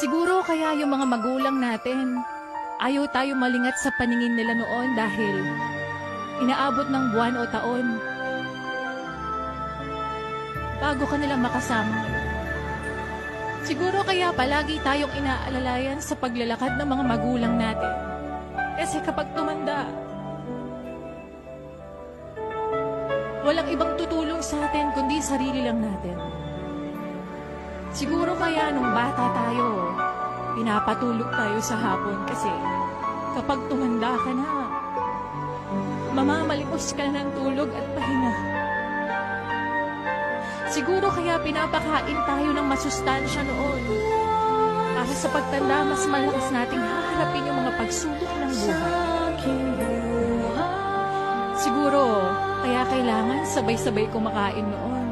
Siguro kaya yung mga magulang natin, ayaw tayo malingat sa paningin nila noon dahil inaabot ng buwan o taon bago ka nila makasama. Siguro kaya palagi tayong inaalalayan sa paglalakad ng mga magulang natin. Kasi kapag tumanda, walang ibang tutulong sa atin kundi sarili lang natin. Siguro kaya nung bata tayo, pinapatulog tayo sa hapon kasi kapag tumanda ka na, mamamalimos ka na ng tulog at pahinga. Siguro kaya pinapakain tayo ng masustansya noon para sa pagtanda mas malakas nating haharapin yung mga pagsubok ng buhay. Siguro kaya kailangan sabay-sabay kumakain noon